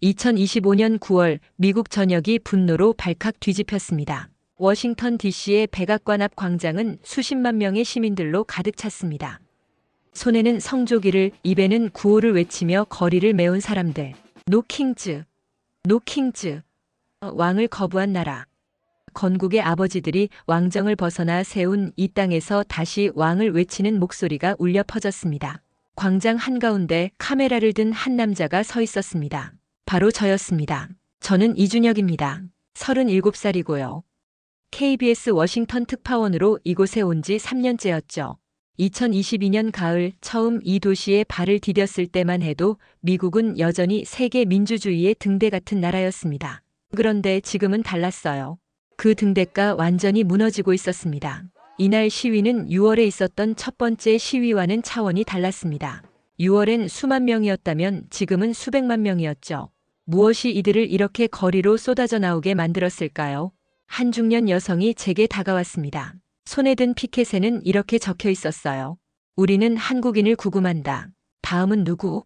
2025년 9월 미국 전역이 분노로 발칵 뒤집혔습니다. 워싱턴 DC의 백악관 앞 광장은 수십만 명의 시민들로 가득 찼습니다. 손에는 성조기를, 입에는 구호를 외치며 거리를 메운 사람들. 노 킹즈, 노 킹즈. 왕을 거부한 나라. 건국의 아버지들이 왕정을 벗어나 세운 이 땅에서 다시 왕을 외치는 목소리가 울려 퍼졌습니다. 광장 한가운데 카메라를 든 한 남자가 서 있었습니다. 바로 저였습니다. 저는 이준혁입니다. 37살이고요. KBS 워싱턴 특파원으로 이곳에 온 지 3년째였죠. 2022년 가을 처음 이 도시에 발을 디뎠을 때만 해도 미국은 여전히 세계 민주주의의 등대 같은 나라였습니다. 그런데 지금은 달랐어요. 그 등대가 완전히 무너지고 있었습니다. 이날 시위는 6월에 있었던 첫 번째 시위와는 차원이 달랐습니다. 6월엔 수만 명이었다면 지금은 수백만 명이었죠. 무엇이 이들을 이렇게 거리로 쏟아져 나오게 만들었을까요? 한 중년 여성이 제게 다가왔습니다. 손에 든 피켓에는 이렇게 적혀 있었어요. 우리는 한국인을 구금한다. 다음은 누구?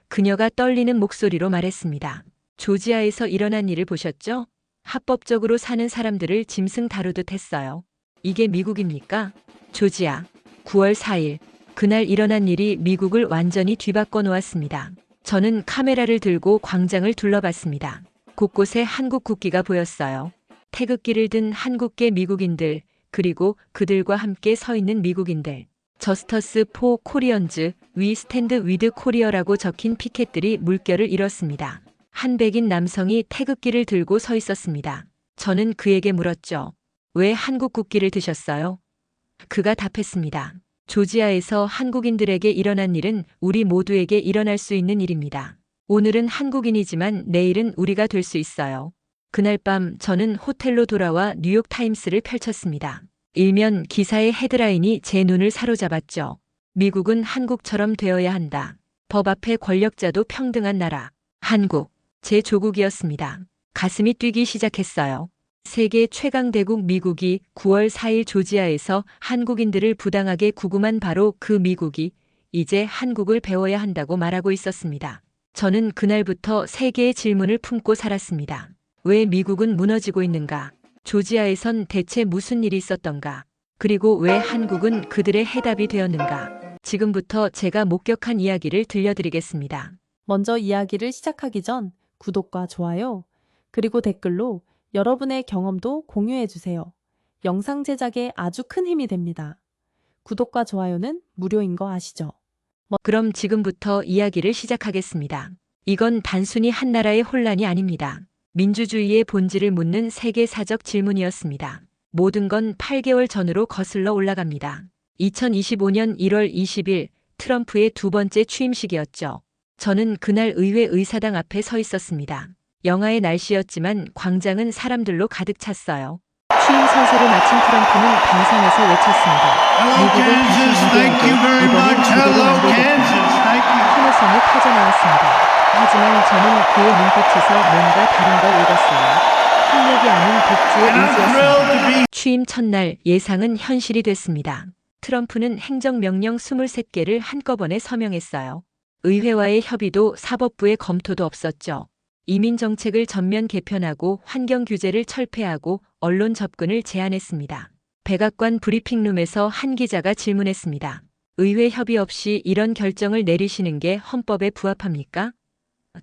그녀가 떨리는 목소리로 말했습니다. 조지아에서 일어난 일을 보셨죠? 합법적으로 사는 사람들을 짐승 다루듯 했어요. 이게 미국입니까? 조지아. 9월 4일. 그날 일어난 일이 미국을 완전히 뒤바꿔 놓았습니다. 저는 카메라를 들고 광장을 둘러봤습니다. 곳곳에 한국 국기가 보였어요. 태극기를 든 한국계 미국인들, 그리고 그들과 함께 서 있는 미국인들. 저스터스 포 코리언즈, 위 스탠드 위드 코리어라고 적힌 피켓들이 물결을 잃었습니다. 한 백인 남성이 태극기를 들고 서 있었습니다. 저는 그에게 물었죠. 왜 한국 국기를 드셨어요? 그가 답했습니다. 조지아에서 한국인들에게 일어난 일은 우리 모두에게 일어날 수 있는 일입니다. 오늘은 한국인이지만 내일은 우리가 될 수 있어요. 그날 밤 저는 호텔로 돌아와 뉴욕 타임스를 펼쳤습니다. 일면 기사의 헤드라인이 제 눈을 사로잡았죠. 미국은 한국처럼 되어야 한다. 법 앞에 권력자도 평등한 나라. 한국. 제 조국이었습니다. 가슴이 뛰기 시작했어요. 세계 최강 대국 미국이 9월 4일 조지아에서 한국인들을 부당하게 구금한 바로 그 미국이 이제 한국을 배워야 한다고 말하고 있었습니다. 저는 그날부터 세 개의 질문을 품고 살았습니다. 왜 미국은 무너지고 있는가? 조지아에선 대체 무슨 일이 있었던가? 그리고 왜 한국은 그들의 해답이 되었는가? 지금부터 제가 목격한 이야기를 들려드리겠습니다. 먼저 이야기를 시작하기 전 구독과 좋아요, 그리고 댓글로 여러분의 경험도 공유해주세요. 영상 제작에 아주 큰 힘이 됩니다. 구독과 좋아요는 무료인 거 아시죠? 그럼 지금부터 이야기를 시작하겠습니다. 이건 단순히 한 나라의 혼란이 아닙니다. 민주주의의 본질을 묻는 세계사적 질문이었습니다. 모든 건 8개월 전으로 거슬러 올라갑니다. 2025년 1월 20일 트럼프의 두 번째 취임식이었죠. 저는 그날 의회 의사당 앞에 서 있었습니다. 영하의 날씨였지만 광장은 사람들로 가득 찼어요. 취임 선서를 마친 트럼프는 방송에서 외쳤습니다. 미국을 다시 위대하게, 이번엔 제대로 만들겠다. 환호성이 터져나왔습니다. 하지만 저는 그의 눈빛에서 뭔가 다른 걸 읽었어요. 폭력이 아닌 복지의 의지였습니다. 취임 첫날 예상은 현실이 됐습니다. 트럼프는 행정명령 23개를 한꺼번에 서명했어요. 의회와의 협의도 사법부의 검토도 없었죠. 이민정책을 전면 개편하고 환경 규제를 철폐하고 언론 접근을 제한했습니다. 백악관 브리핑룸에서 한 기자가 질문했습니다. 의회 협의 없이 이런 결정을 내리시는 게 헌법에 부합합니까?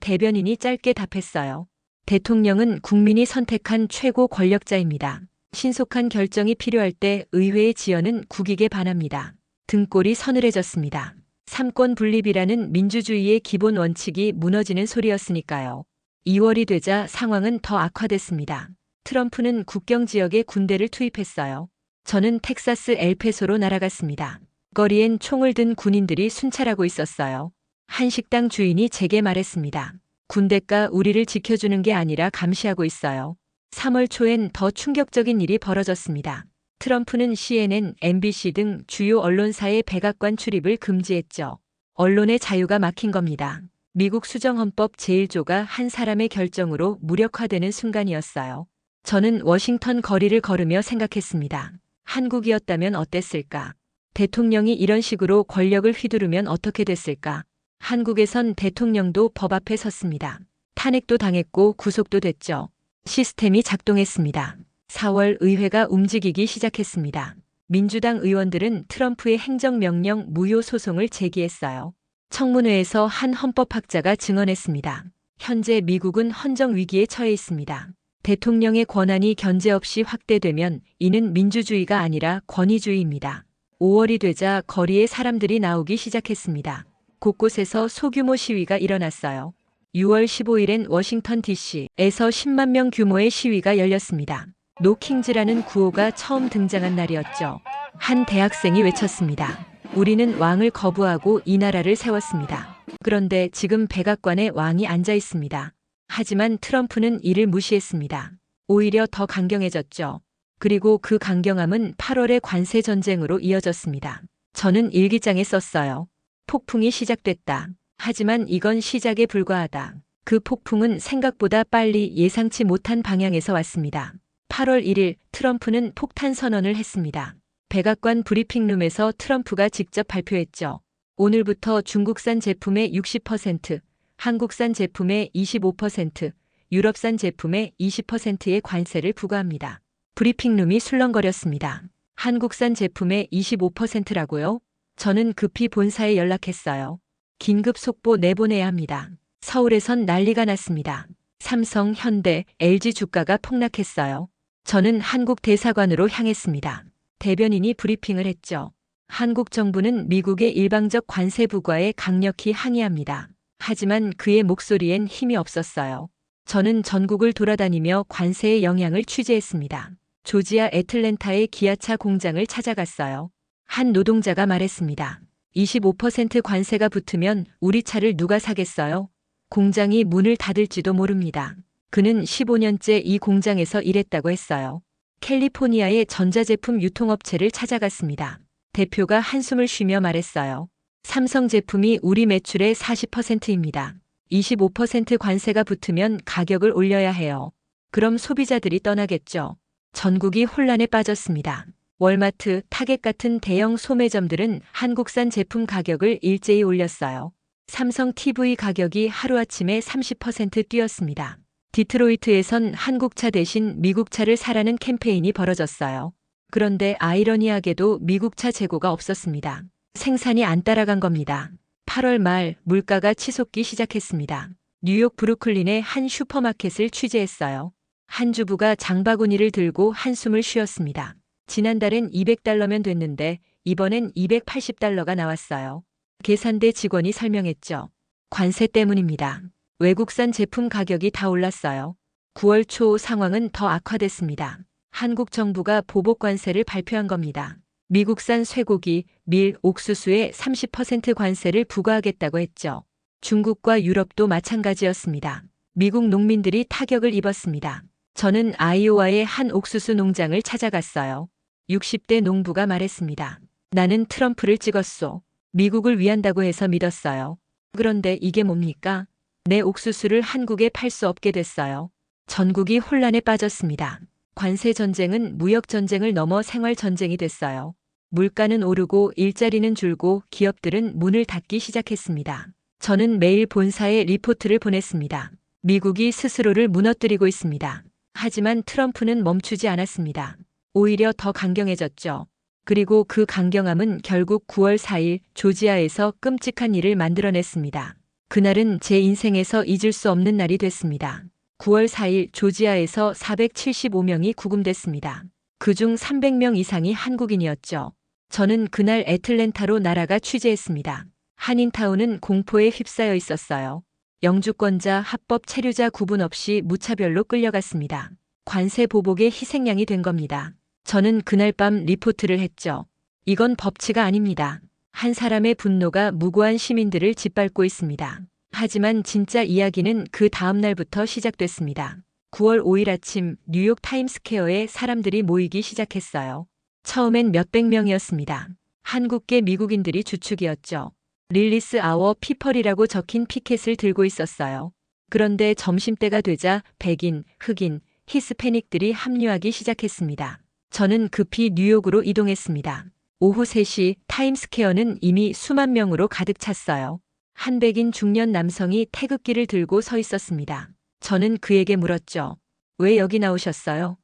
대변인이 짧게 답했어요. 대통령은 국민이 선택한 최고 권력자입니다. 신속한 결정이 필요할 때 의회의 지연은 국익에 반합니다. 등골이 서늘해졌습니다. 삼권 분립이라는 민주주의의 기본 원칙이 무너지는 소리였으니까요. 2월이 되자 상황은 더 악화됐습니다. 트럼프는 국경 지역에 군대를 투입했어요. 저는 텍사스 엘페소로 날아갔습니다. 거리엔 총을 든 군인들이 순찰하고 있었어요. 한 식당 주인이 제게 말했습니다. 군대가 우리를 지켜주는 게 아니라 감시하고 있어요. 3월 초엔 더 충격적인 일이 벌어졌습니다. 트럼프는 CNN, MBC 등 주요 언론사의 백악관 출입을 금지했죠. 언론의 자유가 막힌 겁니다. 미국 수정헌법 제1조가 한 사람의 결정으로 무력화되는 순간이었어요. 저는 워싱턴 거리를 걸으며 생각했습니다. 한국이었다면 어땠을까? 대통령이 이런 식으로 권력을 휘두르면 어떻게 됐을까? 한국에선 대통령도 법 앞에 섰습니다. 탄핵도 당했고 구속도 됐죠. 시스템이 작동했습니다. 4월 의회가 움직이기 시작했습니다. 민주당 의원들은 트럼프의 행정명령 무효 소송을 제기했어요. 청문회에서 한 헌법학자가 증언했습니다. 현재 미국은 헌정 위기에 처해 있습니다. 대통령의 권한이 견제 없이 확대되면 이는 민주주의가 아니라 권위주의입니다. 5월이 되자 거리에 사람들이 나오기 시작했습니다. 곳곳에서 소규모 시위가 일어났어요. 6월 15일엔 워싱턴 DC에서 10만 명 규모의 시위가 열렸습니다. 노킹즈라는 구호가 처음 등장한 날이었죠. 한 대학생이 외쳤습니다. 우리는 왕을 거부하고 이 나라를 세웠습니다. 그런데 지금 백악관에 왕이 앉아 있습니다. 하지만 트럼프는 이를 무시했습니다. 오히려 더 강경해졌죠. 그리고 그 강경함은 8월의 관세 전쟁으로 이어졌습니다. 저는 일기장에 썼어요. 폭풍이 시작됐다. 하지만 이건 시작에 불과하다. 그 폭풍은 생각보다 빨리 예상치 못한 방향에서 왔습니다. 8월 1일 트럼프는 폭탄 선언을 했습니다. 백악관 브리핑룸에서 트럼프가 직접 발표했죠. 오늘부터 중국산 제품의 60%, 한국산 제품의 25%, 유럽산 제품의 20%의 관세를 부과합니다. 브리핑룸이 술렁거렸습니다. 한국산 제품의 25%라고요? 저는 급히 본사에 연락했어요. 긴급 속보 내보내야 합니다. 서울에선 난리가 났습니다. 삼성, 현대, LG 주가가 폭락했어요. 저는 한국 대사관으로 향했습니다. 대변인이 브리핑을 했죠. 한국 정부는 미국의 일방적 관세 부과에 강력히 항의합니다. 하지만 그의 목소리엔 힘이 없었어요. 저는 전국을 돌아다니며 관세의 영향을 취재했습니다. 조지아 애틀랜타의 기아차 공장을 찾아갔어요. 한 노동자가 말했습니다. 25% 관세가 붙으면 우리 차를 누가 사겠어요? 공장이 문을 닫을지도 모릅니다. 그는 15년째 이 공장에서 일했다고 했어요. 캘리포니아의 전자제품 유통업체를 찾아갔습니다. 대표가 한숨을 쉬며 말했어요. 삼성 제품이 우리 매출의 40%입니다. 25% 관세가 붙으면 가격을 올려야 해요. 그럼 소비자들이 떠나겠죠. 전국이 혼란에 빠졌습니다. 월마트, 타겟 같은 대형 소매점들은 한국산 제품 가격을 일제히 올렸어요. 삼성 TV 가격이 하루아침에 30% 뛰었습니다. 디트로이트에선 한국차 대신 미국차를 사라는 캠페인이 벌어졌어요. 그런데 아이러니하게도 미국차 재고가 없었습니다. 생산이 안 따라간 겁니다. 8월 말 물가가 치솟기 시작했습니다. 뉴욕 브루클린의 한 슈퍼마켓을 취재했어요. 한 주부가 장바구니를 들고 한숨을 쉬었습니다. 지난달엔 $200면 됐는데 이번엔 $280가 나왔어요. 계산대 직원이 설명했죠. 관세 때문입니다. 외국산 제품 가격이 다 올랐어요. 9월 초 상황은 더 악화됐습니다. 한국 정부가 보복 관세를 발표한 겁니다. 미국산 쇠고기, 밀, 옥수수에 30% 관세를 부과하겠다고 했죠. 중국과 유럽도 마찬가지였습니다. 미국 농민들이 타격을 입었습니다. 저는 아이오와의 한 옥수수 농장을 찾아갔어요. 60대 농부가 말했습니다. 나는 트럼프를 찍었소. 미국을 위한다고 해서 믿었어요. 그런데 이게 뭡니까? 내 옥수수를 한국에 팔 수 없게 됐어요. 전국이 혼란에 빠졌습니다. 관세 전쟁은 무역 전쟁을 넘어 생활 전쟁이 됐어요. 물가는 오르고 일자리는 줄고 기업들은 문을 닫기 시작했습니다. 저는 매일 본사에 리포트를 보냈습니다. 미국이 스스로를 무너뜨리고 있습니다. 하지만 트럼프는 멈추지 않았습니다. 오히려 더 강경해졌죠. 그리고 그 강경함은 결국 9월 4일 조지아에서 끔찍한 일을 만들어냈습니다. 그날은 제 인생에서 잊을 수 없는 날이 됐습니다. 9월 4일 조지아에서 475명이 구금됐습니다. 그중 300명 이상이 한국인이었죠. 저는 그날 애틀랜타로 날아가 취재했습니다. 한인타운은 공포에 휩싸여 있었어요. 영주권자, 합법 체류자 구분 없이 무차별로 끌려갔습니다. 관세 보복의 희생양이 된 겁니다. 저는 그날 밤 리포트를 했죠. 이건 법치가 아닙니다. 한 사람의 분노가 무고한 시민들을 짓밟고 있습니다. 하지만 진짜 이야기는 그 다음 날부터 시작됐습니다. 9월 5일 아침 뉴욕 타임스퀘어에 사람들이 모이기 시작했어요. 처음엔 몇백 명이었습니다. 한국계 미국인들이 주축이었죠. 릴리스 아워 피펄이라고 적힌 피켓을 들고 있었어요. 그런데 점심때가 되자 백인, 흑인, 히스패닉들이 합류하기 시작했습니다. 저는 급히 뉴욕으로 이동했습니다. 오후 3시 타임스퀘어는 이미 수만 명으로 가득 찼어요. 한 백인 중년 남성이 태극기를 들고 서 있었습니다. 저는 그에게 물었죠. 왜 여기 나오셨어요?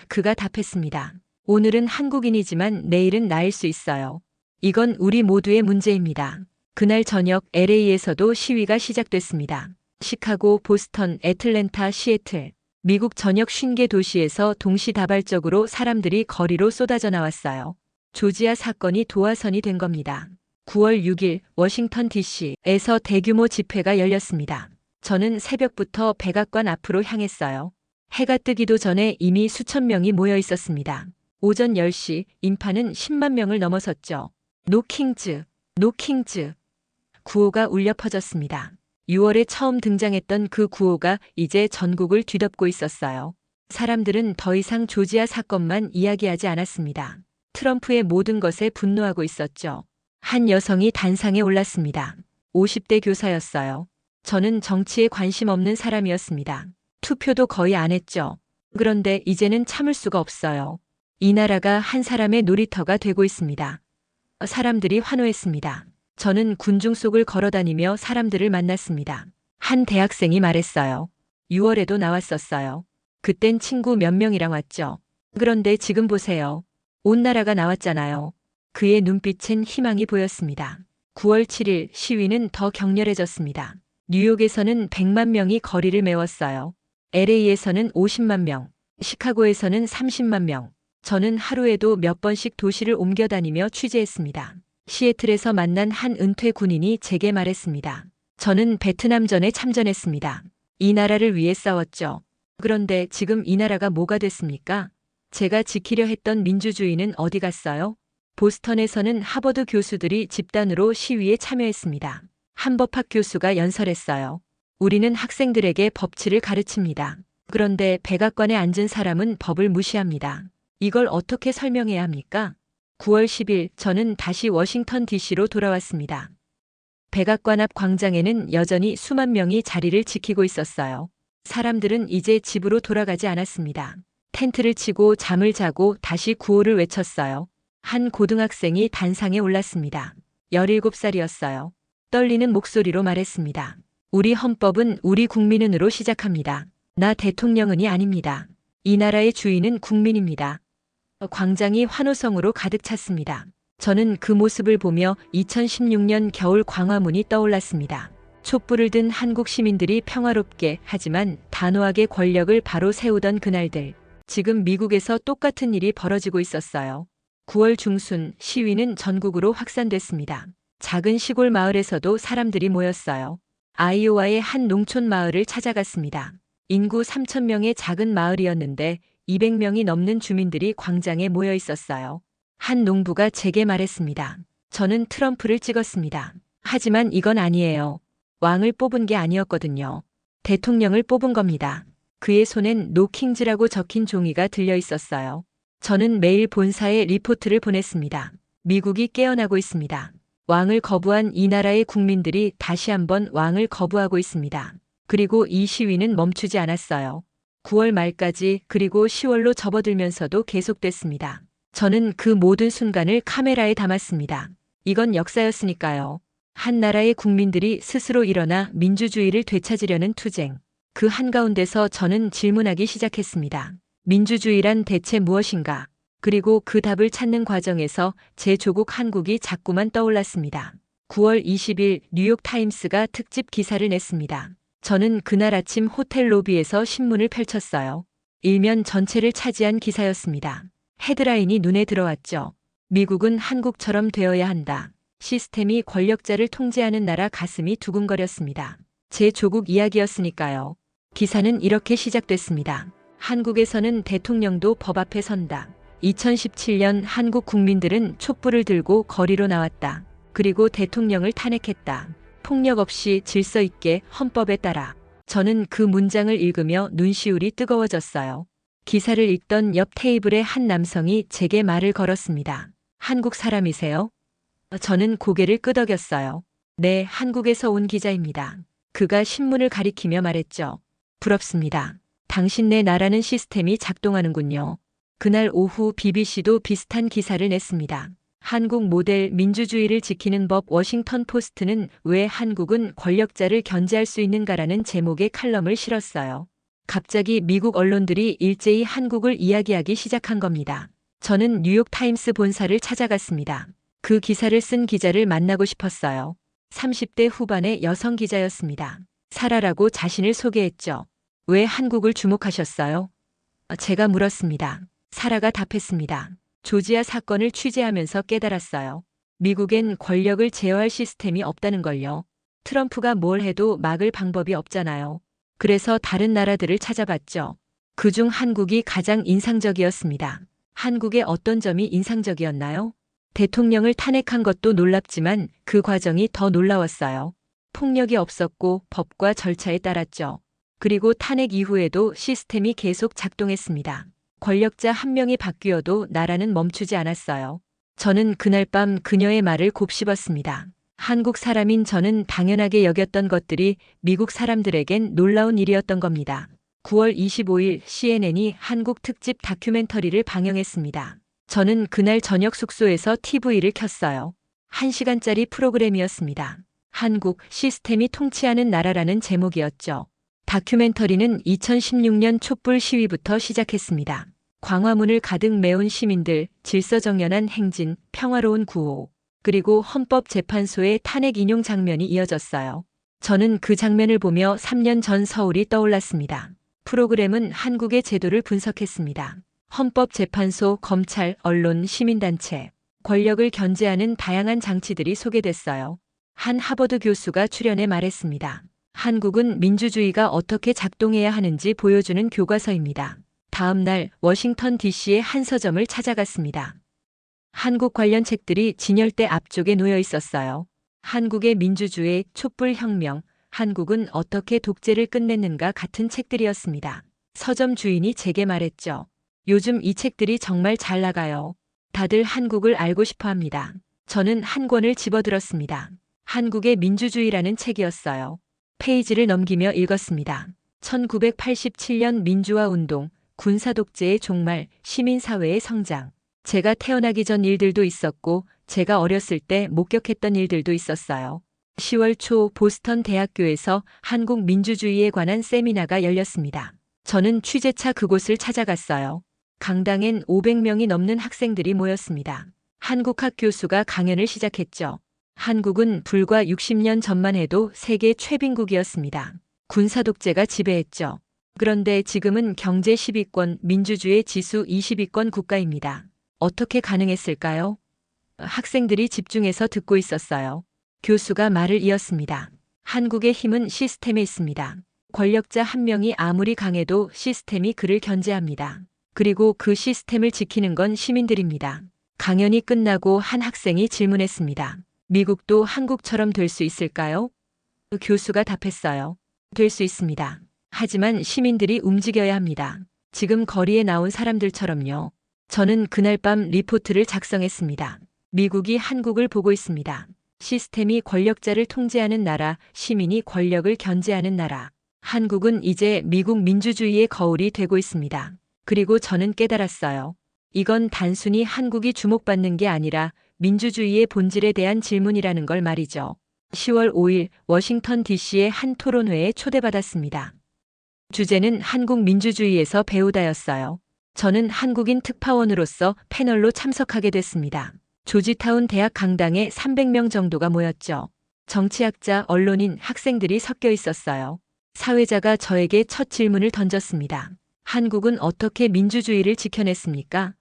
그가 답했습니다. 오늘은 한국인이지만 내일은 나일 수 있어요. 이건 우리 모두의 문제입니다. 그날 저녁 LA에서도 시위가 시작됐습니다. 시카고, 보스턴, 애틀랜타, 시애틀. 미국 전역 50개 도시에서 동시다발적으로 사람들이 거리로 쏟아져 나왔어요. 조지아 사건이 도화선이 된 겁니다. 9월 6일 워싱턴 DC에서 대규모 집회가 열렸습니다. 저는 새벽부터 백악관 앞으로 향했어요. 해가 뜨기도 전에 이미 수천 명이 모여 있었습니다. 오전 10시 인파는 10만 명을 넘어섰죠. 노 킹즈, 노 킹즈. 구호가 울려 퍼졌습니다. 6월에 처음 등장했던 그 구호가 이제 전국을 뒤덮고 있었어요. 사람들은 더 이상 조지아 사건만 이야기하지 않았습니다. 트럼프의 모든 것에 분노하고 있었죠. 한 여성이 단상에 올랐습니다. 50대 교사였어요. 저는 정치에 관심 없는 사람이었습니다. 투표도 거의 안 했죠. 그런데 이제는 참을 수가 없어요. 이 나라가 한 사람의 놀이터가 되고 있습니다. 사람들이 환호했습니다. 저는 군중 속을 걸어다니며 사람들을 만났습니다. 한 대학생이 말했어요. 6월에도 나왔었어요. 그땐 친구 몇 명이랑 왔죠. 그런데 지금 보세요. 온 나라가 나왔잖아요. 그의 눈빛엔 희망이 보였습니다. 9월 7일 시위는 더 격렬해졌습니다. 뉴욕에서는 100만 명이 거리를 메웠어요. LA에서는 50만 명, 시카고에서는 30만 명. 저는 하루에도 몇 번씩 도시를 옮겨다니며 취재했습니다. 시애틀에서 만난 한 은퇴 군인이 제게 말했습니다. 저는 베트남전에 참전했습니다. 이 나라를 위해 싸웠죠. 그런데 지금 이 나라가 뭐가 됐습니까? 제가 지키려 했던 민주주의는 어디 갔어요? 보스턴에서는 하버드 교수들이 집단으로 시위에 참여했습니다. 한 법학 교수가 연설했어요. 우리는 학생들에게 법치를 가르칩니다. 그런데 백악관에 앉은 사람은 법을 무시합니다. 이걸 어떻게 설명해야 합니까? 9월 10일 저는 다시 워싱턴 DC로 돌아왔습니다. 백악관 앞 광장에는 여전히 수만 명이 자리를 지키고 있었어요. 사람들은 이제 집으로 돌아가지 않았습니다. 텐트를 치고 잠을 자고 다시 구호를 외쳤어요. 한 고등학생이 단상에 올랐습니다. 17살이었어요. 떨리는 목소리로 말했습니다. 우리 헌법은 우리 국민은으로 시작합니다. 나 대통령은이 아닙니다. 이 나라의 주인은 국민입니다. 광장이 환호성으로 가득 찼습니다. 저는 그 모습을 보며 2016년 겨울 광화문이 떠올랐습니다. 촛불을 든 한국 시민들이 평화롭게 하지만 단호하게 권력을 바로 세우던 그날들. 지금 미국에서 똑같은 일이 벌어지고 있었어요. 9월 중순 시위는 전국으로 확산됐습니다. 작은 시골 마을에서도 사람들이 모였어요. 아이오와의 한 농촌 마을을 찾아갔습니다. 인구 3,000명의 작은 마을이었는데 200명이 넘는 주민들이 광장에 모여 있었어요. 한 농부가 제게 말했습니다. 저는 트럼프를 찍었습니다. 하지만 이건 아니에요. 왕을 뽑은 게 아니었거든요. 대통령을 뽑은 겁니다. 그의 손엔 노 킹즈라고 적힌 종이가 들려 있었어요. 저는 매일 본사에 리포트를 보냈습니다. 미국이 깨어나고 있습니다. 왕을 거부한 이 나라의 국민들이 다시 한번 왕을 거부하고 있습니다. 그리고 이 시위는 멈추지 않았어요. 9월 말까지 그리고 10월로 접어들면서도 계속됐습니다. 저는 그 모든 순간을 카메라에 담았습니다. 이건 역사였으니까요. 한 나라의 국민들이 스스로 일어나 민주주의를 되찾으려는 투쟁. 그 한가운데서 저는 질문하기 시작했습니다. 민주주의란 대체 무엇인가? 그리고 그 답을 찾는 과정에서 제 조국 한국이 자꾸만 떠올랐습니다. 9월 20일 뉴욕타임스가 특집 기사를 냈습니다. 저는 그날 아침 호텔 로비에서 신문을 펼쳤어요. 일면 전체를 차지한 기사였습니다. 헤드라인이 눈에 들어왔죠. 미국은 한국처럼 되어야 한다. 시스템이 권력자를 통제하는 나라. 가슴이 두근거렸습니다. 제 조국 이야기였으니까요. 기사는 이렇게 시작됐습니다. 한국에서는 대통령도 법 앞에 선다. 2017년 한국 국민들은 촛불을 들고 거리로 나왔다. 그리고 대통령을 탄핵했다. 폭력 없이 질서 있게 헌법에 따라. 저는 그 문장을 읽으며 눈시울이 뜨거워졌어요. 기사를 읽던 옆 테이블의 한 남성이 제게 말을 걸었습니다. 한국 사람이세요? 저는 고개를 끄덕였어요. 네, 한국에서 온 기자입니다. 그가 신문을 가리키며 말했죠. 부럽습니다. 당신네 나라는 시스템이 작동하는군요. 그날 오후 BBC도 비슷한 기사를 냈습니다. 한국 모델 민주주의를 지키는 법. 워싱턴 포스트는 왜 한국은 권력자를 견제할 수 있는가라는 제목의 칼럼을 실었어요. 갑자기 미국 언론들이 일제히 한국을 이야기하기 시작한 겁니다. 저는 뉴욕 타임스 본사를 찾아갔습니다. 그 기사를 쓴 기자를 만나고 싶었어요. 30대 후반의 여성 기자였습니다. 사라라고 자신을 소개했죠. 왜 한국을 주목하셨어요? 제가 물었습니다. 사라가 답했습니다. 조지아 사건을 취재하면서 깨달았어요. 미국엔 권력을 제어할 시스템이 없다는 걸요. 트럼프가 뭘 해도 막을 방법이 없잖아요. 그래서 다른 나라들을 찾아봤죠. 그중 한국이 가장 인상적이었습니다. 한국의 어떤 점이 인상적이었나요? 대통령을 탄핵한 것도 놀랍지만 그 과정이 더 놀라웠어요. 폭력이 없었고 법과 절차에 따랐죠. 그리고 탄핵 이후에도 시스템이 계속 작동했습니다. 권력자 한 명이 바뀌어도 나라는 멈추지 않았어요. 저는 그날 밤 그녀의 말을 곱씹었습니다. 한국 사람인 저는 당연하게 여겼던 것들이 미국 사람들에겐 놀라운 일이었던 겁니다. 9월 25일 CNN이 한국 특집 다큐멘터리를 방영했습니다. 저는 그날 저녁 숙소에서 TV를 켰어요. 1시간짜리 프로그램이었습니다. 한국 시스템이 통치하는 나라라는 제목이었죠. 다큐멘터리는 2016년 촛불 시위부터 시작했습니다. 광화문을 가득 메운 시민들, 질서정연한 행진, 평화로운 구호, 그리고 헌법재판소의 탄핵 인용 장면이 이어졌어요. 저는 그 장면을 보며 3년 전 서울이 떠올랐습니다. 프로그램은 한국의 제도를 분석했습니다. 헌법재판소, 검찰, 언론, 시민단체, 권력을 견제하는 다양한 장치들이 소개됐어요. 한 하버드 교수가 출연해 말했습니다. 한국은 민주주의가 어떻게 작동해야 하는지 보여주는 교과서입니다. 다음 날 워싱턴 DC의 한 서점을 찾아갔습니다. 한국 관련 책들이 진열대 앞쪽에 놓여 있었어요. 한국의 민주주의, 촛불혁명, 한국은 어떻게 독재를 끝냈는가 같은 책들이었습니다. 서점 주인이 제게 말했죠. 요즘 이 책들이 정말 잘 나가요. 다들 한국을 알고 싶어 합니다. 저는 한 권을 집어들었습니다. 한국의 민주주의라는 책이었어요. 페이지를 넘기며 읽었습니다. 1987년 민주화 운동, 군사독재의 종말, 시민사회의 성장. 제가 태어나기 전 일들도 있었고 제가 어렸을 때 목격했던 일들도 있었어요. 10월 초 보스턴 대학교에서 한국 민주주의에 관한 세미나가 열렸습니다. 저는 취재차 그곳을 찾아갔어요. 강당엔 500명이 넘는 학생들이 모였습니다. 한국학 교수가 강연을 시작했죠. 한국은 불과 60년 전만 해도 세계 최빈국이었습니다. 군사독재가 지배했죠. 그런데 지금은 경제 10위권, 민주주의 지수 20위권 국가입니다. 어떻게 가능했을까요? 학생들이 집중해서 듣고 있었어요. 교수가 말을 이었습니다. 한국의 힘은 시스템에 있습니다. 권력자 한 명이 아무리 강해도 시스템이 그를 견제합니다. 그리고 그 시스템을 지키는 건 시민들입니다. 강연이 끝나고 한 학생이 질문했습니다. 미국도 한국처럼 될 수 있을까요? 교수가 답했어요. 될 수 있습니다. 하지만 시민들이 움직여야 합니다. 지금 거리에 나온 사람들처럼요. 저는 그날 밤 리포트를 작성했습니다. 미국이 한국을 보고 있습니다. 시스템이 권력자를 통제하는 나라, 시민이 권력을 견제하는 나라. 한국은 이제 미국 민주주의의 거울이 되고 있습니다. 그리고 저는 깨달았어요. 이건 단순히 한국이 주목받는 게 아니라 민주주의의 본질에 대한 질문이라는 걸 말이죠. 10월 5일 워싱턴 DC의 한 토론회에 초대받았습니다. 주제는 한국 민주주의에서 배우다였어요. 저는 한국인 특파원으로서 패널로 참석하게 됐습니다. 조지타운 대학 강당에 300명 정도가 모였죠. 정치학자, 언론인, 학생들이 섞여 있었어요. 사회자가 저에게 첫 질문을 던졌습니다. 한국은 어떻게 민주주의를 지켜냈습니까?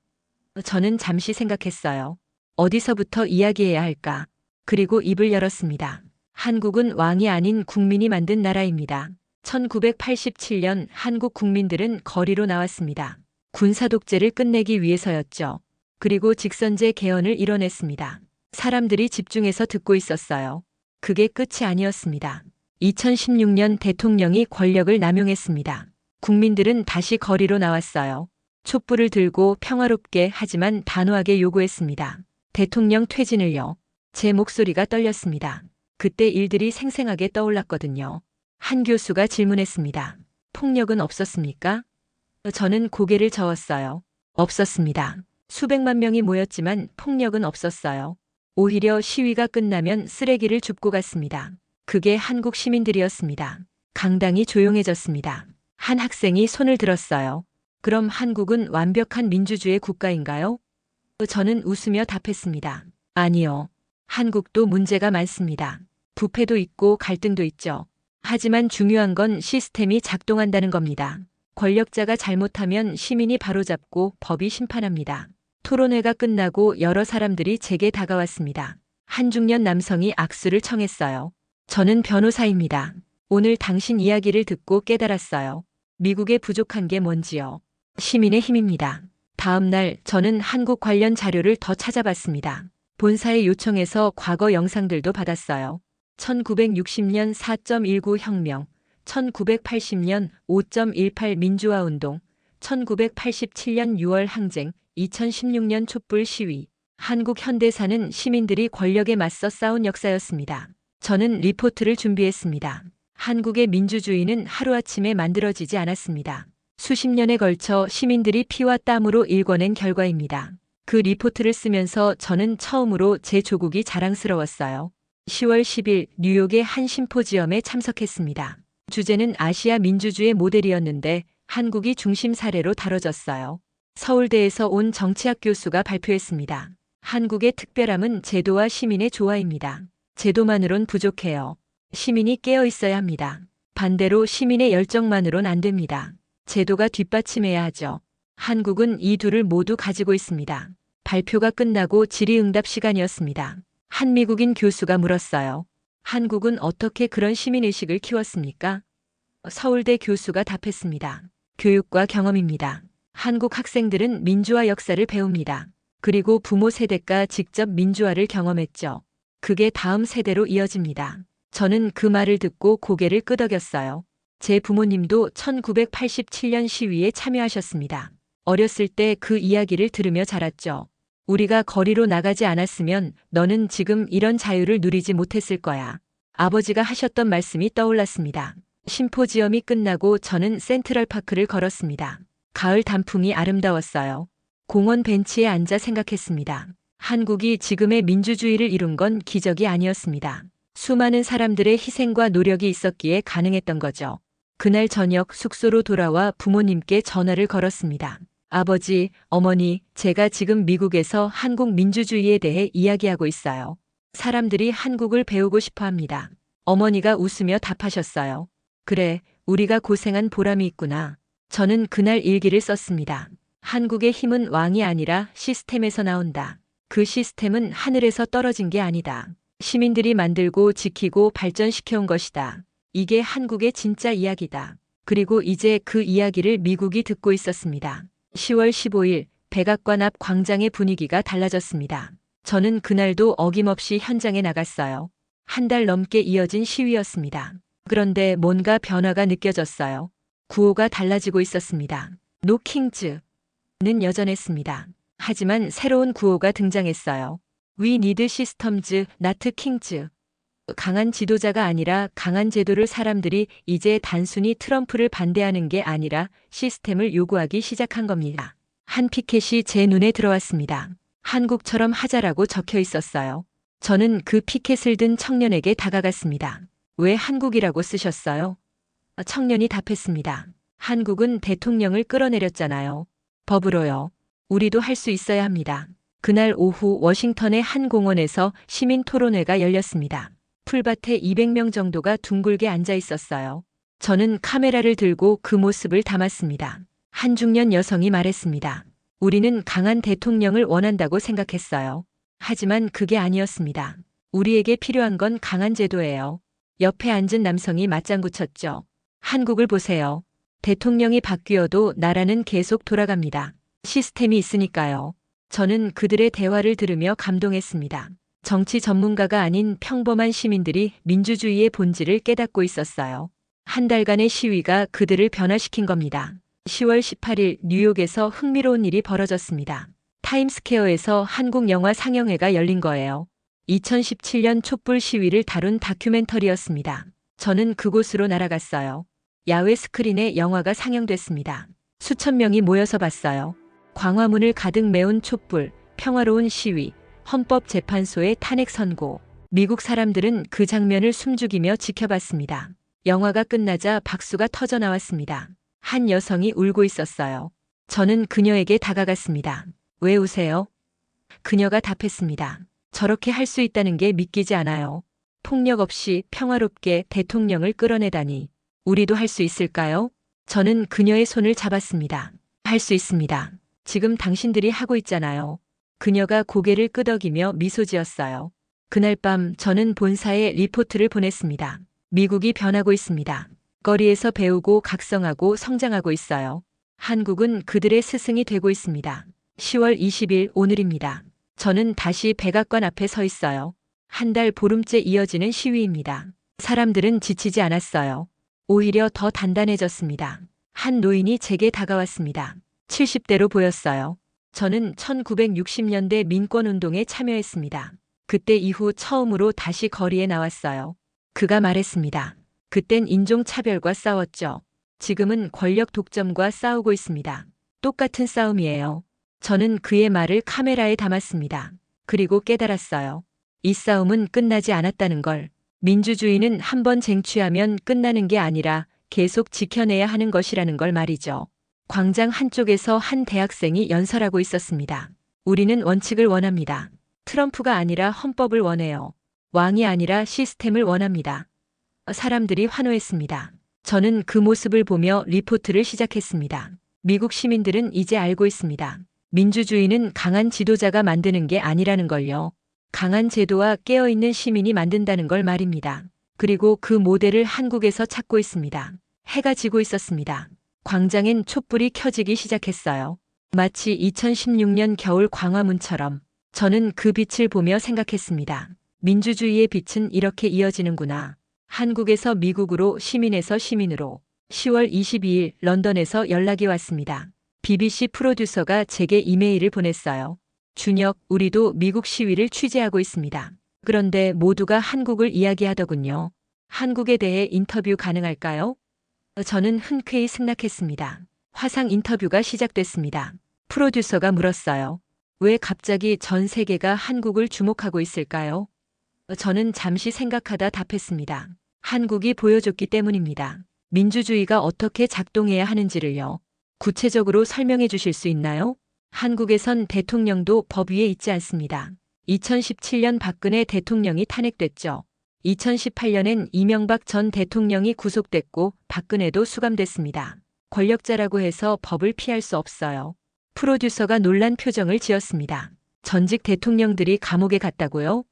저는 잠시 생각했어요. 어디서부터 이야기해야 할까? 그리고 입을 열었습니다. 한국은 왕이 아닌 국민이 만든 나라입니다. 1987년 한국 국민들은 거리로 나왔습니다. 군사독재를 끝내기 위해서였죠. 그리고 직선제 개헌을 이뤄냈습니다. 사람들이 집중해서 듣고 있었어요. 그게 끝이 아니었습니다. 2016년 대통령이 권력을 남용했습니다. 국민들은 다시 거리로 나왔어요. 촛불을 들고 평화롭게 하지만 단호하게 요구했습니다. 대통령 퇴진을요. 제 목소리가 떨렸습니다. 그때 일들이 생생하게 떠올랐거든요. 한 교수가 질문했습니다. 폭력은 없었습니까? 저는 고개를 저었어요. 없었습니다. 수백만 명이 모였지만 폭력은 없었어요. 오히려 시위가 끝나면 쓰레기를 줍고 갔습니다. 그게 한국 시민들이었습니다. 강당이 조용해졌습니다. 한 학생이 손을 들었어요. 그럼 한국은 완벽한 민주주의 국가인가요? 저는 웃으며 답했습니다. 아니요. 한국도 문제가 많습니다. 부패도 있고 갈등도 있죠. 하지만 중요한 건 시스템이 작동한다는 겁니다. 권력자가 잘못하면 시민이 바로잡고 법이 심판합니다. 토론회가 끝나고 여러 사람들이 제게 다가왔습니다. 한 중년 남성이 악수를 청했어요. 저는 변호사입니다. 오늘 당신 이야기를 듣고 깨달았어요. 미국에 부족한 게 뭔지요. 시민의 힘입니다. 다음 날 저는 한국 관련 자료를 더 찾아봤습니다. 본사의 요청에서 과거 영상들도 받았어요. 1960년 4.19 혁명, 1980년 5.18 민주화 운동, 1987년 6월 항쟁, 2016년 촛불 시위. 한국 현대사는 시민들이 권력에 맞서 싸운 역사였습니다. 저는 리포트를 준비했습니다. 한국의 민주주의는 하루아침에 만들어지지 않았습니다. 수십 년에 걸쳐 시민들이 피와 땀으로 일궈낸 결과입니다. 그 리포트를 쓰면서 저는 처음으로 제 조국이 자랑스러웠어요. 10월 10일 뉴욕의 한 심포지엄에 참석했습니다. 주제는 아시아 민주주의 모델이었는데 한국이 중심 사례로 다뤄졌어요. 서울대에서 온 정치학 교수가 발표했습니다. 한국의 특별함은 제도와 시민의 조화입니다. 제도만으론 부족해요. 시민이 깨어 있어야 합니다. 반대로 시민의 열정만으론 안 됩니다. 제도가 뒷받침해야 하죠. 한국은 이 둘을 모두 가지고 있습니다. 발표가 끝나고 질의응답 시간이었습니다. 한 미국인 교수가 물었어요. 한국은 어떻게 그런 시민의식을 키웠습니까? 서울대 교수가 답했습니다. 교육과 경험입니다. 한국 학생들은 민주화 역사를 배웁니다. 그리고 부모 세대가 직접 민주화를 경험했죠. 그게 다음 세대로 이어집니다. 저는 그 말을 듣고 고개를 끄덕였어요. 제 부모님도 1987년 시위에 참여하셨습니다. 어렸을 때 그 이야기를 들으며 자랐죠. 우리가 거리로 나가지 않았으면 너는 지금 이런 자유를 누리지 못했을 거야. 아버지가 하셨던 말씀이 떠올랐습니다. 심포지엄이 끝나고 저는 센트럴파크를 걸었습니다. 가을 단풍이 아름다웠어요. 공원 벤치에 앉아 생각했습니다. 한국이 지금의 민주주의를 이룬 건 기적이 아니었습니다. 수많은 사람들의 희생과 노력이 있었기에 가능했던 거죠. 그날 저녁 숙소로 돌아와 부모님께 전화를 걸었습니다. 아버지, 어머니, 제가 지금 미국에서 한국 민주주의에 대해 이야기하고 있어요. 사람들이 한국을 배우고 싶어 합니다. 어머니가 웃으며 답하셨어요. 그래, 우리가 고생한 보람이 있구나. 저는 그날 일기를 썼습니다. 한국의 힘은 왕이 아니라 시스템에서 나온다. 그 시스템은 하늘에서 떨어진 게 아니다. 시민들이 만들고 지키고 발전시켜온 것이다. 이게 한국의 진짜 이야기다. 그리고 이제 그 이야기를 미국이 듣고 있었습니다. 10월 15일 백악관 앞 광장의 분위기가 달라졌습니다. 저는 그날도 어김없이 현장에 나갔어요. 한 달 넘게 이어진 시위였습니다. 그런데 뭔가 변화가 느껴졌어요. 구호가 달라지고 있었습니다. No Kings는 여전했습니다. 하지만 새로운 구호가 등장했어요. We need systems, not kings. 강한 지도자가 아니라 강한 제도를 사람들이 이제 단순히 트럼프를 반대하는 게 아니라 시스템을 요구하기 시작한 겁니다. 한 피켓이 제 눈에 들어왔습니다. 한국처럼 하자라고 적혀 있었어요. 저는 그 피켓을 든 청년에게 다가갔습니다. 왜 한국이라고 쓰셨어요? 청년이 답했습니다. 한국은 대통령을 끌어내렸잖아요. 법으로요. 우리도 할 수 있어야 합니다. 그날 오후 워싱턴의 한 공원에서 시민 토론회가 열렸습니다. 풀밭에 200명 정도가 둥글게 앉아 있었어요. 저는 카메라를 들고 그 모습을 담았습니다. 한 중년 여성이 말했습니다. 우리는 강한 대통령을 원한다고 생각했어요. 하지만 그게 아니었습니다. 우리에게 필요한 건 강한 제도예요. 옆에 앉은 남성이 맞장구 쳤죠. 한국을 보세요. 대통령이 바뀌어도 나라는 계속 돌아갑니다. 시스템이 있으니까요. 저는 그들의 대화를 들으며 감동했습니다. 정치 전문가가 아닌 평범한 시민들이 민주주의의 본질을 깨닫고 있었어요. 한 달간의 시위가 그들을 변화시킨 겁니다. 10월 18일 뉴욕에서 흥미로운 일이 벌어졌습니다. 타임스퀘어에서 한국 영화 상영회가 열린 거예요. 2017년 촛불 시위를 다룬 다큐멘터리였습니다. 저는 그곳으로 날아갔어요. 야외 스크린에 영화가 상영됐습니다. 수천 명이 모여서 봤어요. 광화문을 가득 메운 촛불, 평화로운 시위, 헌법재판소의 탄핵 선고. 미국 사람들은 그 장면을 숨죽이며 지켜봤습니다. 영화가 끝나자 박수가 터져 나왔습니다. 한 여성이 울고 있었어요. 저는 그녀에게 다가갔습니다. 왜 우세요? 그녀가 답했습니다. 저렇게 할 수 있다는 게 믿기지 않아요. 폭력 없이 평화롭게 대통령을 끌어내다니. 우리도 할 수 있을까요? 저는 그녀의 손을 잡았습니다. 할 수 있습니다. 지금 당신들이 하고 있잖아요. 그녀가 고개를 끄덕이며 미소 지었어요. 그날 밤 저는 본사에 리포트를 보냈습니다. 미국이 변하고 있습니다. 거리에서 배우고 각성하고 성장하고 있어요. 한국은 그들의 스승이 되고 있습니다. 10월 20일 오늘입니다. 저는 다시 백악관 앞에 서 있어요. 한 달 보름째 이어지는 시위입니다. 사람들은 지치지 않았어요. 오히려 더 단단해졌습니다. 한 노인이 제게 다가왔습니다. 70대로 보였어요. 저는 1960년대 민권운동에 참여했습니다. 그때 이후 처음으로 다시 거리에 나왔어요. 그가 말했습니다. 그땐 인종차별과 싸웠죠. 지금은 권력 독점과 싸우고 있습니다. 똑같은 싸움이에요. 저는 그의 말을 카메라에 담았습니다. 그리고 깨달았어요. 이 싸움은 끝나지 않았다는 걸. 민주주의는 한번 쟁취하면 끝나는 게 아니라 계속 지켜내야 하는 것이라는 걸 말이죠. 광장 한쪽에서 한 대학생이 연설하고 있었습니다. 우리는 원칙을 원합니다. 트럼프가 아니라 헌법을 원해요. 왕이 아니라 시스템을 원합니다. 사람들이 환호했습니다. 저는 그 모습을 보며 리포트를 시작했습니다. 미국 시민들은 이제 알고 있습니다. 민주주의는 강한 지도자가 만드는 게 아니라는 걸요. 강한 제도와 깨어있는 시민이 만든다는 걸 말입니다. 그리고 그 모델을 한국에서 찾고 있습니다. 해가 지고 있었습니다. 광장엔 촛불이 켜지기 시작했어요. 마치 2016년 겨울 광화문처럼. 저는 그 빛을 보며 생각했습니다. 민주주의의 빛은 이렇게 이어지는구나. 한국에서 미국으로, 시민에서 시민으로. 10월 22일 런던에서 연락이 왔습니다. BBC 프로듀서가 제게 이메일을 보냈어요. 준혁, 우리도 미국 시위를 취재하고 있습니다. 그런데 모두가 한국을 이야기하더군요. 한국에 대해 인터뷰 가능할까요? 저는 흔쾌히 승낙했습니다. 화상 인터뷰가 시작됐습니다. 프로듀서가 물었어요. 왜 갑자기 전 세계가 한국을 주목하고 있을까요? 저는 잠시 생각하다 답했습니다. 한국이 보여줬기 때문입니다. 민주주의가 어떻게 작동해야 하는지를요. 구체적으로 설명해 주실 수 있나요? 한국에선 대통령도 법 위에 있지 않습니다. 2017년 박근혜 대통령이 탄핵됐죠. 2018년엔 이명박 전 대통령이 구속됐고 박근혜도 수감됐습니다. 권력자라고 해서 법을 피할 수 없어요. 프로듀서가 놀란 표정을 지었습니다. 전직 대통령들이 감옥에 갔다고요?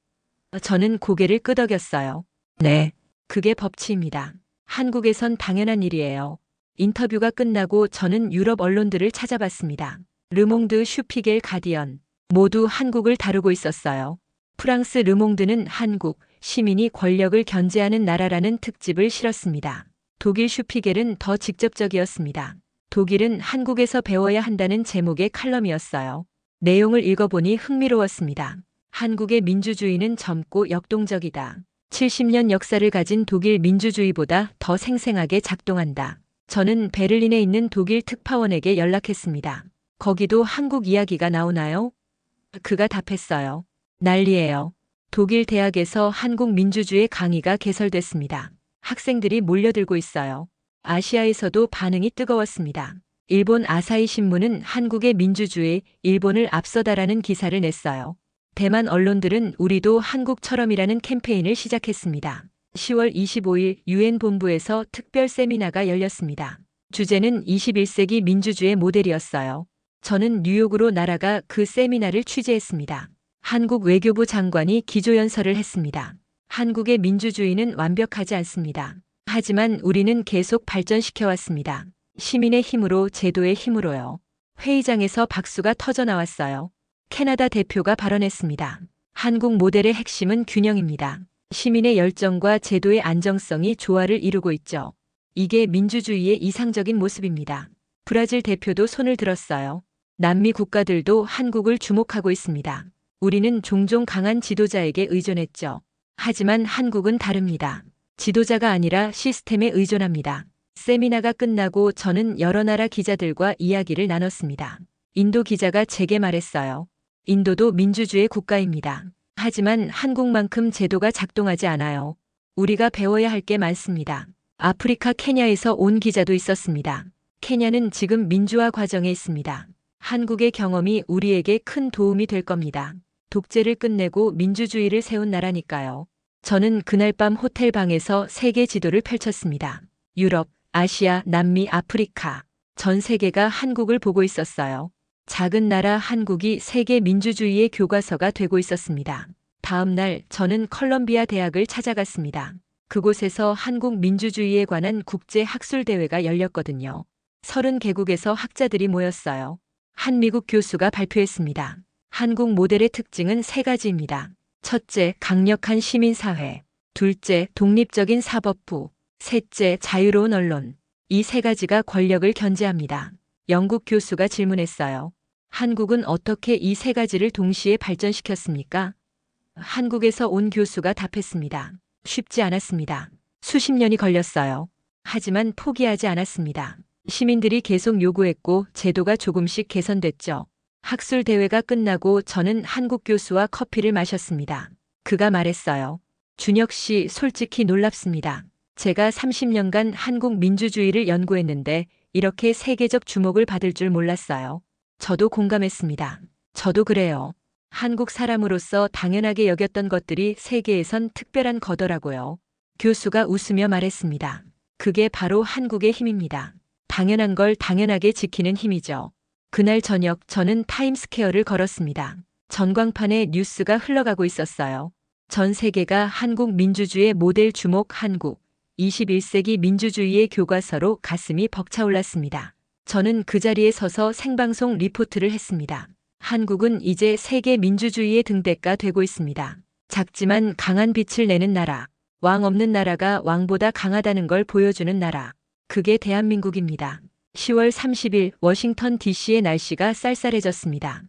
저는 고개를 끄덕였어요. 네, 그게 법치입니다. 한국에선 당연한 일이에요. 인터뷰가 끝나고 저는 유럽 언론들을 찾아봤습니다. 르몽드, 슈피겔, 가디언 모두 한국을 다루고 있었어요. 프랑스 르몽드는 한국, 시민이 권력을 견제하는 나라라는 특집을 실었습니다. 독일 슈피겔은 더 직접적이었습니다. 독일은 한국에서 배워야 한다는 제목의 칼럼이었어요. 내용을 읽어보니 흥미로웠습니다. 한국의 민주주의는 젊고 역동적이다. 70년 역사를 가진 독일 민주주의보다 더 생생하게 작동한다. 저는 베를린에 있는 독일 특파원에게 연락했습니다. 거기도 한국 이야기가 나오나요? 그가 답했어요. 난리예요. 독일 대학에서 한국 민주주의 강의가 개설됐습니다. 학생들이 몰려들고 있어요. 아시아에서도 반응이 뜨거웠습니다. 일본 아사히 신문은 한국의 민주주의, 일본을 앞서다라는 기사를 냈어요. 대만 언론들은 우리도 한국처럼이라는 캠페인을 시작했습니다. 10월 25일 유엔 본부에서 특별 세미나가 열렸습니다. 주제는 21세기 민주주의 모델이었어요. 저는 뉴욕으로 날아가 그 세미나를 취재했습니다. 한국 외교부 장관이 기조연설을 했습니다. 한국의 민주주의는 완벽하지 않습니다. 하지만 우리는 계속 발전시켜왔습니다. 시민의 힘으로, 제도의 힘으로요. 회의장에서 박수가 터져 나왔어요. 캐나다 대표가 발언했습니다. 한국 모델의 핵심은 균형입니다. 시민의 열정과 제도의 안정성이 조화를 이루고 있죠. 이게 민주주의의 이상적인 모습입니다. 브라질 대표도 손을 들었어요. 남미 국가들도 한국을 주목하고 있습니다. 우리는 종종 강한 지도자에게 의존했죠. 하지만 한국은 다릅니다. 지도자가 아니라 시스템에 의존합니다. 세미나가 끝나고 저는 여러 나라 기자들과 이야기를 나눴습니다. 인도 기자가 제게 말했어요. 인도도 민주주의 국가입니다. 하지만 한국만큼 제도가 작동하지 않아요. 우리가 배워야 할 게 많습니다. 아프리카 케냐에서 온 기자도 있었습니다. 케냐는 지금 민주화 과정에 있습니다. 한국의 경험이 우리에게 큰 도움이 될 겁니다. 독재를 끝내고 민주주의를 세운 나라니까요. 저는 그날 밤 호텔 방에서 세계 지도를 펼쳤습니다. 유럽, 아시아, 남미, 아프리카. 전 세계가 한국을 보고 있었어요. 작은 나라 한국이 세계 민주주의의 교과서가 되고 있었습니다. 다음 날 저는 컬럼비아 대학을 찾아갔습니다. 그곳에서 한국 민주주의에 관한 국제 학술 대회가 열렸거든요. 30개국에서 학자들이 모였어요. 한 미국 교수가 발표했습니다. 한국 모델의 특징은 3가지입니다. 첫째, 강력한 시민사회. 둘째, 독립적인 사법부. 셋째, 자유로운 언론. 이 3가지가 권력을 견제합니다. 영국 교수가 질문했어요. 한국은 어떻게 이 3가지를 동시에 발전시켰습니까? 한국에서 온 교수가 답했습니다. 쉽지 않았습니다. 수십 년이 걸렸어요. 하지만 포기하지 않았습니다. 시민들이 계속 요구했고 제도가 조금씩 개선됐죠. 학술 대회가 끝나고 저는 한국 교수와 커피를 마셨습니다. 그가 말했어요. 준혁 씨, 솔직히 놀랍습니다. 제가 30년간 한국 민주주의를 연구했는데 이렇게 세계적 주목을 받을 줄 몰랐어요. 저도 공감했습니다. 저도 그래요. 한국 사람으로서 당연하게 여겼던 것들이 세계에선 특별한 거더라고요. 교수가 웃으며 말했습니다. 그게 바로 한국의 힘입니다. 당연한 걸 당연하게 지키는 힘이죠. 그날 저녁 저는 타임스퀘어를 걸었습니다. 전광판에 뉴스가 흘러가고 있었어요. 전 세계가 한국 민주주의의 모델 주목 한국 21세기 민주주의의 교과서로 가슴이 벅차올랐습니다. 저는 그 자리에 서서 생방송 리포트를 했습니다. 한국은 이제 세계 민주주의의 등대가 되고 있습니다. 작지만 강한 빛을 내는 나라, 왕 없는 나라가 왕보다 강하다는 걸 보여주는 나라. 그게 대한민국입니다. 10월 30일 워싱턴 DC의 날씨가 쌀쌀해졌습니다.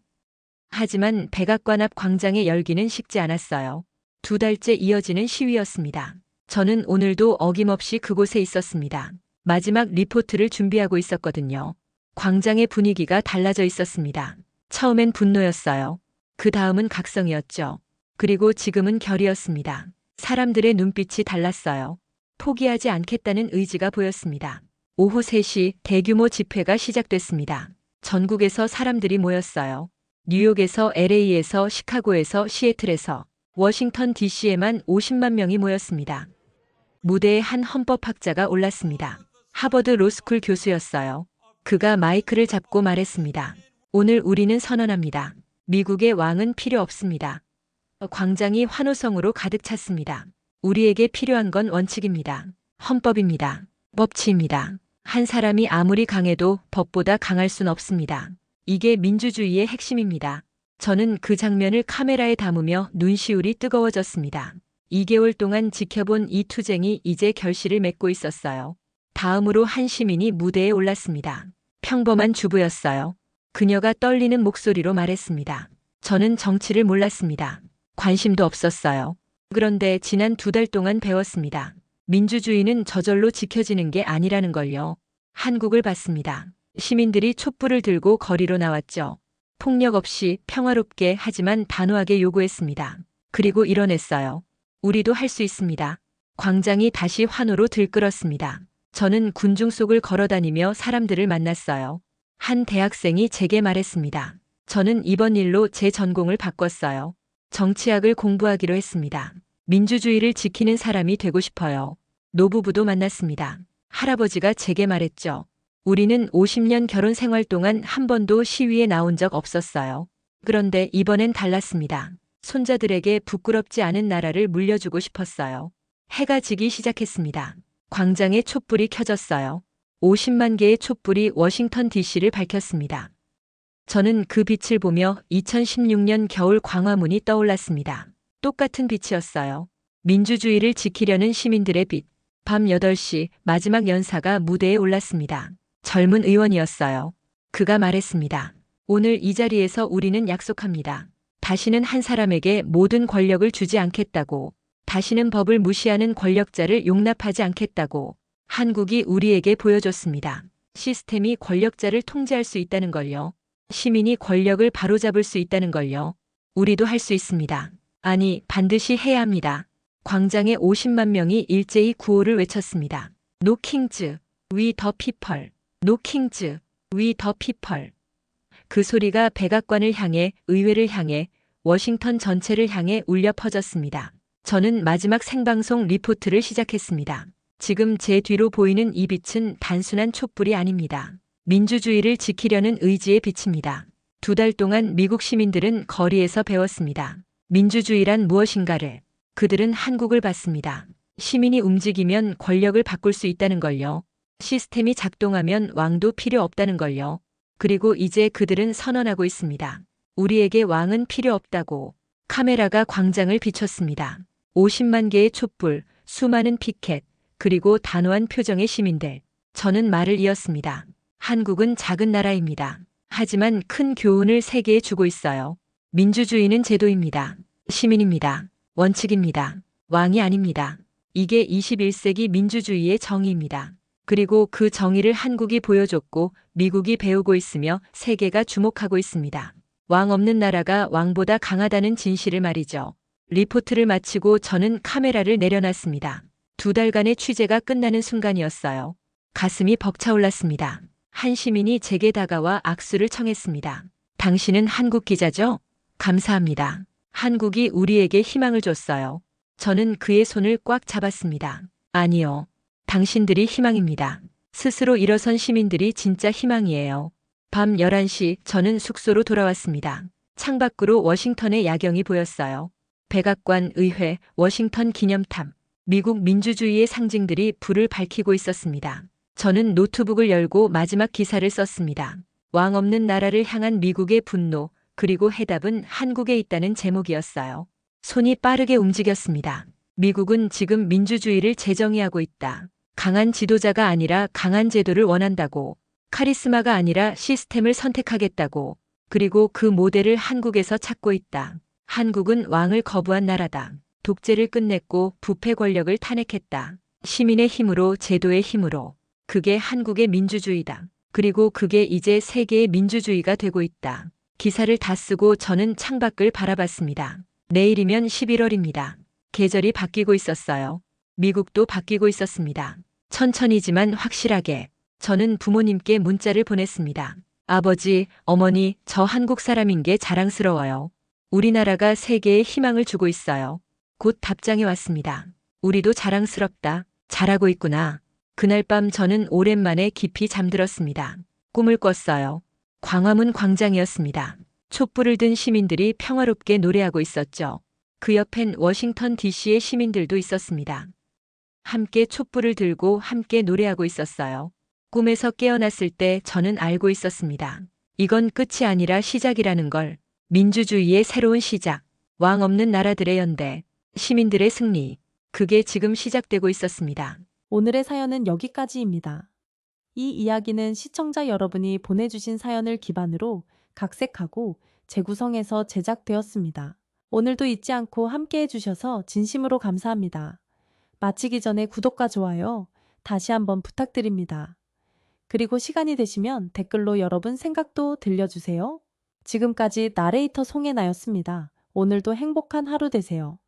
하지만 백악관 앞 광장의 열기는 식지 않았어요. 2달째 이어지는 시위였습니다. 저는 오늘도 어김없이 그곳에 있었습니다. 마지막 리포트를 준비하고 있었거든요. 광장의 분위기가 달라져 있었습니다. 처음엔 분노였어요. 그 다음은 각성이었죠. 그리고 지금은 결이었습니다. 사람들의 눈빛이 달랐어요. 포기하지 않겠다는 의지가 보였습니다. 오후 3시 대규모 집회가 시작됐습니다. 전국에서 사람들이 모였어요. 뉴욕에서 LA에서 시카고에서 시애틀에서 워싱턴 DC에만 50만 명이 모였습니다. 무대에 한 헌법학자가 올랐습니다. 하버드 로스쿨 교수였어요. 그가 마이크를 잡고 말했습니다. 오늘 우리는 선언합니다. 미국의 왕은 필요 없습니다. 광장이 환호성으로 가득 찼습니다. 우리에게 필요한 건 원칙입니다. 헌법입니다. 법치입니다. 한 사람이 아무리 강해도 법보다 강할 순 없습니다. 이게 민주주의의 핵심입니다. 저는 그 장면을 카메라에 담으며 눈시울이 뜨거워졌습니다. 2개월 동안 지켜본 이 투쟁이 이제 결실을 맺고 있었어요. 다음으로 한 시민이 무대에 올랐습니다. 평범한 주부였어요. 그녀가 떨리는 목소리로 말했습니다. 저는 정치를 몰랐습니다. 관심도 없었어요. 그런데 지난 2달 동안 배웠습니다. 민주주의는 저절로 지켜지는 게 아니라는 걸요. 한국을 봤습니다. 시민들이 촛불을 들고 거리로 나왔죠. 폭력 없이 평화롭게 하지만 단호하게 요구했습니다. 그리고 이뤄냈어요. 우리도 할 수 있습니다. 광장이 다시 환호로 들끓었습니다. 저는 군중 속을 걸어다니며 사람들을 만났어요. 한 대학생이 제게 말했습니다. 저는 이번 일로 제 전공을 바꿨어요. 정치학을 공부하기로 했습니다. 민주주의를 지키는 사람이 되고 싶어요. 노부부도 만났습니다. 할아버지가 제게 말했죠. 우리는 50년 결혼 생활 동안 한 번도 시위에 나온 적 없었어요. 그런데 이번엔 달랐습니다. 손자들에게 부끄럽지 않은 나라를 물려주고 싶었어요. 해가 지기 시작했습니다. 광장에 촛불이 켜졌어요. 50만 개의 촛불이 워싱턴 DC를 밝혔습니다. 저는 그 빛을 보며 2016년 겨울 광화문이 떠올랐습니다. 똑같은 빛이었어요. 민주주의를 지키려는 시민들의 빛. 밤 8시 마지막 연사가 무대에 올랐습니다. 젊은 의원이었어요. 그가 말했습니다. 오늘 이 자리에서 우리는 약속합니다. 다시는 한 사람에게 모든 권력을 주지 않겠다고. 다시는 법을 무시하는 권력자를 용납하지 않겠다고. 한국이 우리에게 보여줬습니다. 시스템이 권력자를 통제할 수 있다는 걸요. 시민이 권력을 바로잡을 수 있다는 걸요. 우리도 할 수 있습니다. 아니, 반드시 해야 합니다. 광장에 50만 명이 일제히 구호를 외쳤습니다. No Kings, we the people. No Kings, we the people. 그 소리가 백악관을 향해, 의회를 향해, 워싱턴 전체를 향해 울려 퍼졌습니다. 저는 마지막 생방송 리포트를 시작했습니다. 지금 제 뒤로 보이는 이 빛은 단순한 촛불이 아닙니다. 민주주의를 지키려는 의지의 빛입니다. 2달 동안 미국 시민들은 거리에서 배웠습니다. 민주주의란 무엇인가를. 그들은 한국을 봤습니다. 시민이 움직이면 권력을 바꿀 수 있다는 걸요. 시스템이 작동하면 왕도 필요 없다는 걸요. 그리고 이제 그들은 선언하고 있습니다. 우리에게 왕은 필요 없다고. 카메라가 광장을 비췄습니다. 50만 개의 촛불, 수많은 피켓, 그리고 단호한 표정의 시민들. 저는 말을 이었습니다. 한국은 작은 나라입니다. 하지만 큰 교훈을 세계에 주고 있어요. 민주주의는 제도입니다. 시민입니다. 원칙입니다. 왕이 아닙니다. 이게 21세기 민주주의의 정의입니다. 그리고 그 정의를 한국이 보여줬고 미국이 배우고 있으며 세계가 주목하고 있습니다. 왕 없는 나라가 왕보다 강하다는 진실을 말이죠. 리포트를 마치고 저는 카메라를 내려놨습니다. 2달간의 취재가 끝나는 순간이었어요. 가슴이 벅차올랐습니다. 한 시민이 제게 다가와 악수를 청했습니다. 당신은 한국 기자죠? 감사합니다. 한국이 우리에게 희망을 줬어요. 저는 그의 손을 꽉 잡았습니다. 아니요. 당신들이 희망입니다. 스스로 일어선 시민들이 진짜 희망이에요. 밤 11시 저는 숙소로 돌아왔습니다. 창밖으로 워싱턴의 야경이 보였어요. 백악관, 의회, 워싱턴 기념탑, 미국 민주주의의 상징들이 불을 밝히고 있었습니다. 저는 노트북을 열고 마지막 기사를 썼습니다. 왕 없는 나라를 향한 미국의 분노, 그리고 해답은 한국에 있다는 제목이었어요. 손이 빠르게 움직였습니다. 미국은 지금 민주주의를 재정의하고 있다. 강한 지도자가 아니라 강한 제도를 원한다고. 카리스마가 아니라 시스템을 선택하겠다고. 그리고 그 모델을 한국에서 찾고 있다. 한국은 왕을 거부한 나라다. 독재를 끝냈고 부패 권력을 탄핵했다. 시민의 힘으로, 제도의 힘으로. 그게 한국의 민주주의다. 그리고 그게 이제 세계의 민주주의가 되고 있다. 기사를 다 쓰고 저는 창밖을 바라봤습니다. 내일이면 11월입니다. 계절이 바뀌고 있었어요. 미국도 바뀌고 있었습니다. 천천히지만 확실하게. 저는 부모님께 문자를 보냈습니다. 아버지, 어머니, 저 한국 사람인 게 자랑스러워요. 우리나라가 세계에 희망을 주고 있어요. 곧 답장이 왔습니다. 우리도 자랑스럽다. 잘하고 있구나. 그날 밤 저는 오랜만에 깊이 잠들었습니다. 꿈을 꿨어요. 광화문 광장이었습니다. 촛불을 든 시민들이 평화롭게 노래하고 있었죠. 그 옆엔 워싱턴 DC의 시민들도 있었습니다. 함께 촛불을 들고 함께 노래하고 있었어요. 꿈에서 깨어났을 때 저는 알고 있었습니다. 이건 끝이 아니라 시작이라는 걸. 민주주의의 새로운 시작. 왕 없는 나라들의 연대. 시민들의 승리. 그게 지금 시작되고 있었습니다. 오늘의 사연은 여기까지입니다. 이 이야기는 시청자 여러분이 보내주신 사연을 기반으로 각색하고 재구성해서 제작되었습니다. 오늘도 잊지 않고 함께 해주셔서 진심으로 감사합니다. 마치기 전에 구독과 좋아요 다시 한번 부탁드립니다. 그리고 시간이 되시면 댓글로 여러분 생각도 들려주세요. 지금까지 나레이터 송혜나였습니다. 오늘도 행복한 하루 되세요.